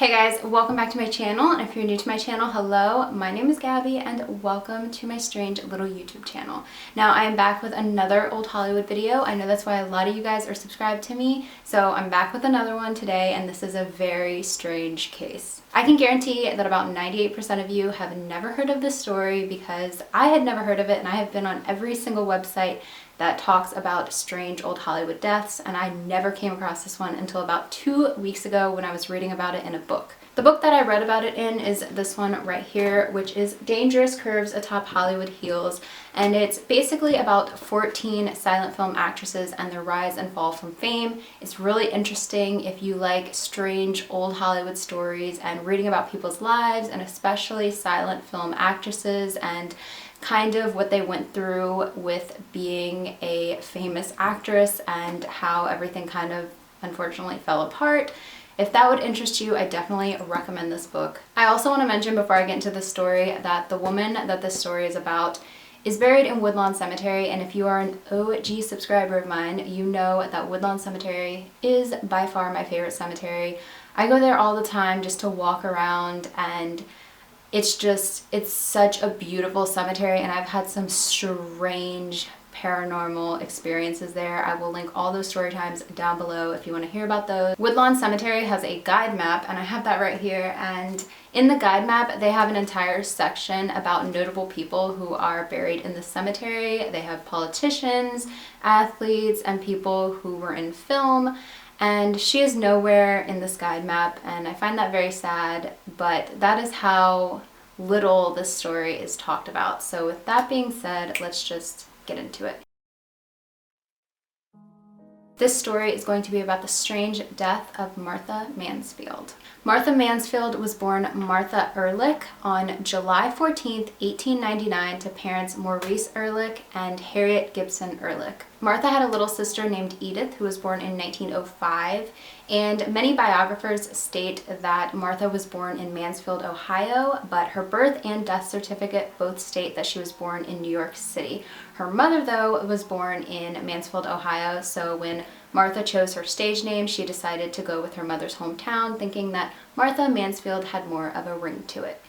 Hey guys, welcome back to my channel, and if you're new to my channel, hello, my name is Gabby and welcome to my strange little YouTube channel. Now I am back with another old Hollywood video. I know that's why a lot of you guys are subscribed to me, so I'm back with another one today, and this is a very strange case. I can guarantee that about 98% of you have never heard of this story because I had never heard of it, and I have been on every single website that talks about strange old Hollywood deaths, and I never came across this one until about 2 weeks ago when I was reading about it in a book. The book that I read about it in is this one right here, which is Dangerous Curves Atop Hollywood Heels, and it's basically about 14 silent film actresses and their rise and fall from fame. It's really interesting if you like strange old Hollywood stories and reading about people's lives, and especially silent film actresses and kind of what they went through with being a famous actress and how everything kind of unfortunately fell apart. If that would interest you, I definitely recommend this book. I also want to mention before I get into the story that the woman that this story is about is buried in Woodlawn Cemetery, and if you are an OG subscriber of mine, you know that Woodlawn Cemetery is by far my favorite cemetery. I go there all the time just to walk around, and it's such a beautiful cemetery, and I've had some strange paranormal experiences there. I will link all those story times down below if you want to hear about those. Woodlawn Cemetery has a guide map, and I have that right here, and in the guide map they have an entire section about notable people who are buried in the cemetery. They have politicians, athletes, and people who were in film, and she is nowhere in this guide map, and I find that very sad, but that is how little this story is talked about. So with that being said, let's just get into it. This story is going to be about the strange death of Martha Mansfield. Martha Mansfield was born Martha Ehrlich on July 14th, 1899 to parents Maurice Ehrlich and Harriet Gibson Ehrlich. Martha had a little sister named Edith who was born in 1905, and many biographers state that Martha was born in Mansfield, Ohio, but her birth and death certificate both state that she was born in New York City. Her mother, though, was born in Mansfield, Ohio, so when Martha chose her stage name, she decided to go with her mother's hometown, thinking that Martha Mansfield had more of a ring to it.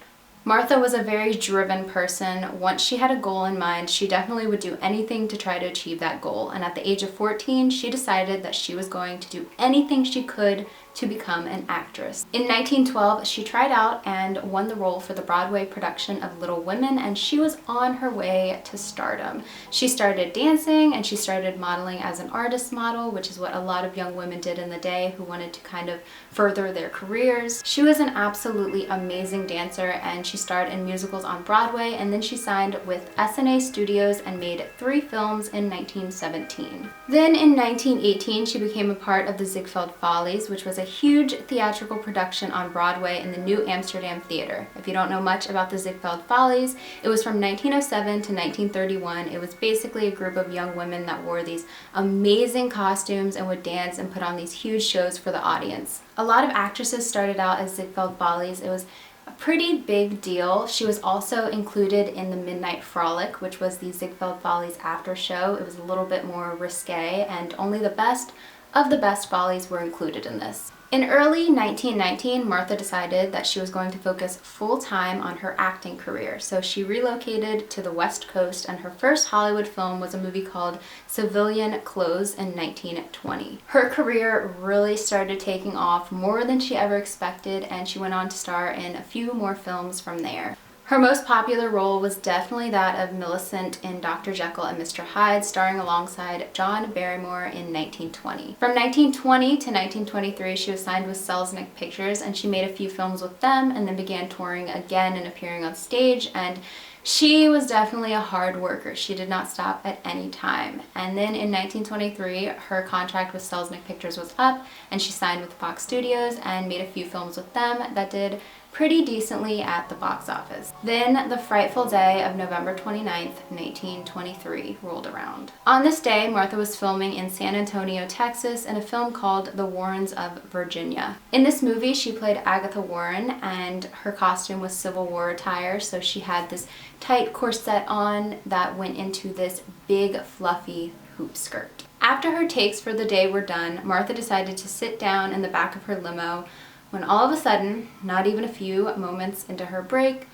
Martha was a very driven person. Once she had a goal in mind, she definitely would do anything to try to achieve that goal. And at the age of 14, she decided that she was going to do anything she could to become an actress. In 1912, she tried out and won the role for the Broadway production of Little Women, and she was on her way to stardom. She started dancing and she started modeling as an artist model, which is what a lot of young women did in the day who wanted to kind of further their careers. She was an absolutely amazing dancer, and she starred in musicals on Broadway, and then she signed with S&A Studios and made 3 films in 1917. Then in 1918, she became a part of the Ziegfeld Follies, which was a huge theatrical production on Broadway in the New Amsterdam Theater. If you don't know much about the Ziegfeld Follies, it was from 1907 to 1931. It was basically a group of young women that wore these amazing costumes and would dance and put on these huge shows for the audience. A lot of actresses started out as Ziegfeld Follies. It was a pretty big deal. She was also included in the Midnight Frolic, which was the Ziegfeld Follies after show. It was a little bit more risque, and only the best of the best follies were included in this. In early 1919, Martha decided that she was going to focus full-time on her acting career, so she relocated to the West Coast, and her first Hollywood film was a movie called Civilian Clothes in 1920. Her career really started taking off more than she ever expected, and she went on to star in a few more films from there. Her most popular role was definitely that of Millicent in Dr. Jekyll and Mr. Hyde, starring alongside John Barrymore in 1920. From 1920 to 1923, she was signed with Selznick Pictures, and she made a few films with them and then began touring again and appearing on stage, and she was definitely a hard worker. She did not stop at any time. And then in 1923, her contract with Selznick Pictures was up, and she signed with Fox Studios and made a few films with them that did pretty decently at the box office. Then the frightful day of November 29th, 1923 rolled around. On this day, Martha was filming in San Antonio, Texas in a film called The Warrens of Virginia. In this movie, she played Agatha Warren, and her costume was Civil War attire, so she had this tight corset on that went into this big fluffy hoop skirt. After her takes for the day were done, Martha decided to sit down in the back of her limo, when all of a sudden, not even a few moments into her break,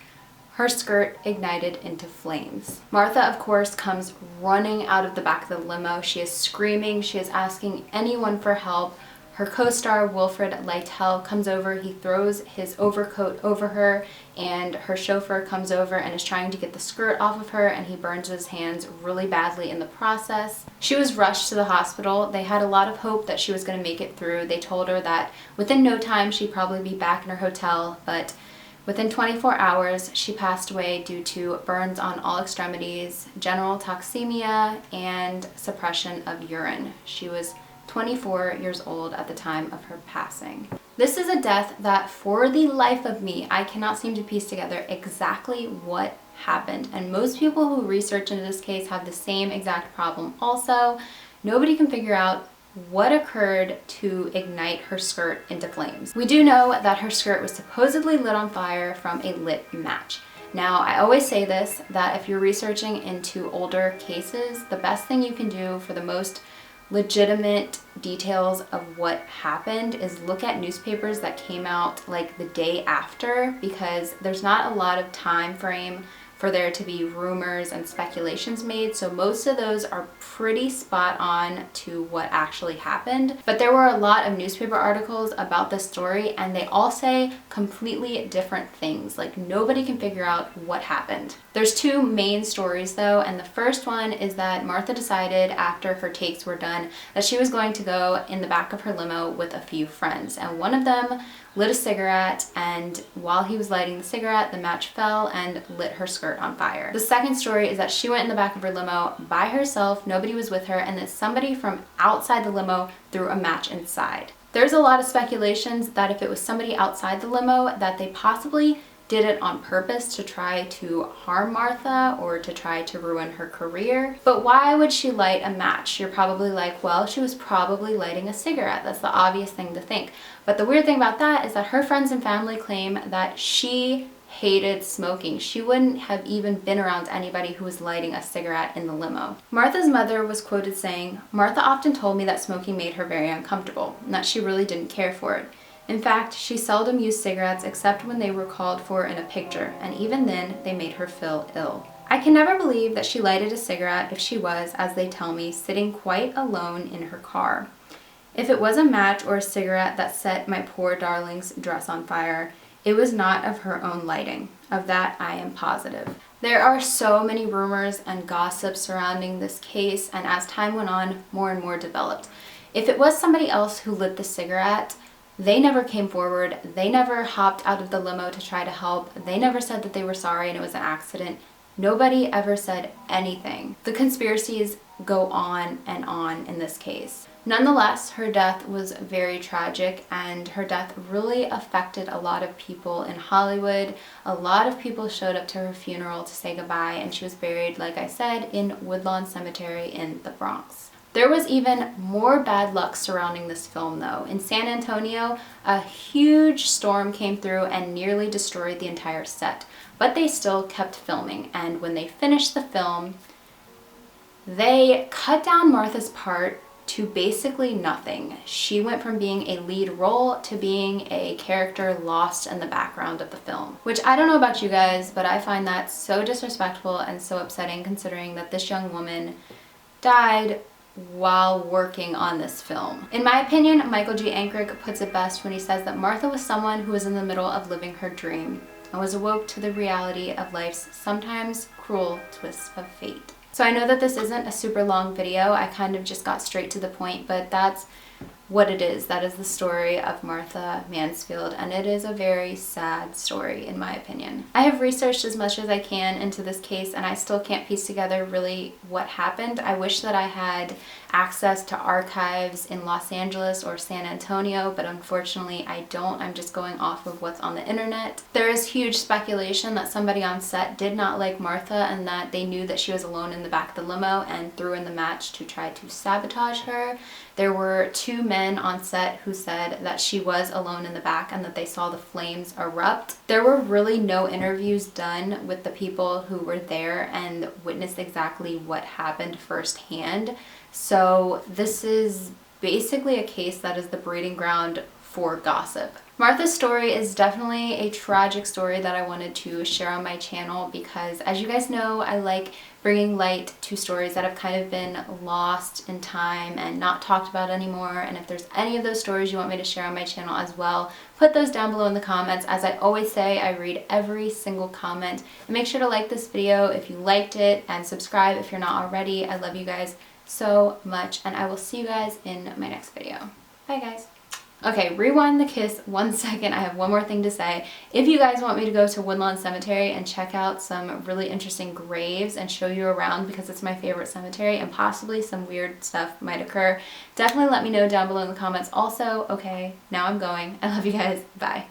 her skirt ignited into flames. Martha, of course, comes running out of the back of the limo. She is screaming. She is asking anyone for help. Her co-star, Wilfred Lytle, comes over. He throws his overcoat over her, and her chauffeur comes over and is trying to get the skirt off of her, and he burns his hands really badly in the process. She was rushed to the hospital. They had a lot of hope that she was going to make it through. They told her that within no time she'd probably be back in her hotel, but within 24 hours, she passed away due to burns on all extremities, general toxemia, and suppression of urine. She was 24 years old at the time of her passing. This is a death that, for the life of me, I cannot seem to piece together exactly what happened. And most people who research into this case have the same exact problem also. Nobody can figure out what occurred to ignite her skirt into flames. We do know that her skirt was supposedly lit on fire from a lit match. Now, I always say this, that if you're researching into older cases, the best thing you can do for the most legitimate details of what happened is look at newspapers that came out like the day after, because there's not a lot of time frame for there to be rumors and speculations made, so most of those are pretty spot on to what actually happened. But there were a lot of newspaper articles about this story, and they all say completely different things. Like, nobody can figure out what happened. There's two main stories though, and the first one is that Martha decided after her takes were done that she was going to go in the back of her limo with a few friends, and one of them lit a cigarette, and while he was lighting the cigarette, the match fell and lit her skirt on fire. The second story is that she went in the back of her limo by herself, nobody was with her, and then somebody from outside the limo threw a match inside. There's a lot of speculations that if it was somebody outside the limo, that they possibly did it on purpose to try to harm Martha or to try to ruin her career. But why would she light a match? You're probably like, well, she was probably lighting a cigarette. That's the obvious thing to think. But the weird thing about that is that her friends and family claim that she hated smoking. She wouldn't have even been around anybody who was lighting a cigarette in the limo. Martha's mother was quoted saying, "Martha often told me that smoking made her very uncomfortable and that she really didn't care for it. In fact, she seldom used cigarettes except when they were called for in a picture, and even then they made her feel ill. I can never believe that she lighted a cigarette if she was, as they tell me, sitting quite alone in her car. If it was a match or a cigarette that set my poor darling's dress on fire, it was not of her own lighting. Of that I am positive." There are so many rumors and gossip surrounding this case, and as time went on, more and more developed. If it was somebody else who lit the cigarette, they never came forward. They never hopped out of the limo to try to help. They never said that they were sorry and it was an accident. Nobody ever said anything. The conspiracies go on and on in this case. Nonetheless, her death was very tragic, and her death really affected a lot of people in Hollywood. A lot of people showed up to her funeral to say goodbye, and she was buried, like I said, in Woodlawn Cemetery in the Bronx. There was even more bad luck surrounding this film though. In San Antonio, a huge storm came through and nearly destroyed the entire set, but they still kept filming, and when they finished the film, they cut down Martha's part to basically nothing. She went from being a lead role to being a character lost in the background of the film, which I don't know about you guys, but I find that so disrespectful and so upsetting, considering that this young woman died while working on this film. In my opinion, Michael G. Ankrig puts it best when he says that Martha was someone who was in the middle of living her dream and was awoke to the reality of life's sometimes cruel twists of fate. So I know that this isn't a super long video. I kind of just got straight to the point, but that's what it is. That is the story of Martha Mansfield, and it is a very sad story in my opinion. I have researched as much as I can into this case, and I still can't piece together really what happened. I wish that I had access to archives in Los Angeles or San Antonio, but unfortunately I don't. I'm just going off of what's on the internet. There is huge speculation that somebody on set did not like Martha and that they knew that she was alone in the back of the limo and threw in the match to try to sabotage her. There were two men on set who said that she was alone in the back and that they saw the flames erupt. There were really no interviews done with the people who were there and witnessed exactly what happened firsthand. So this is basically a case that is the breeding ground for gossip. Martha's story is definitely a tragic story that I wanted to share on my channel because, as you guys know, I like bringing light to stories that have kind of been lost in time and not talked about anymore. And if there's any of those stories you want me to share on my channel as well, put those down below in the comments. As I always say, I read every single comment. And make sure to like this video if you liked it and subscribe if you're not already. I love you guys so much, and I will see you guys in my next video. Bye guys. Okay, rewind the kiss 1 second. I have one more thing to say. If you guys want me to go to Woodlawn Cemetery and check out some really interesting graves and show you around because it's my favorite cemetery and possibly some weird stuff might occur, definitely let me know down below in the comments. Also, okay, now I'm going. I love you guys. Bye.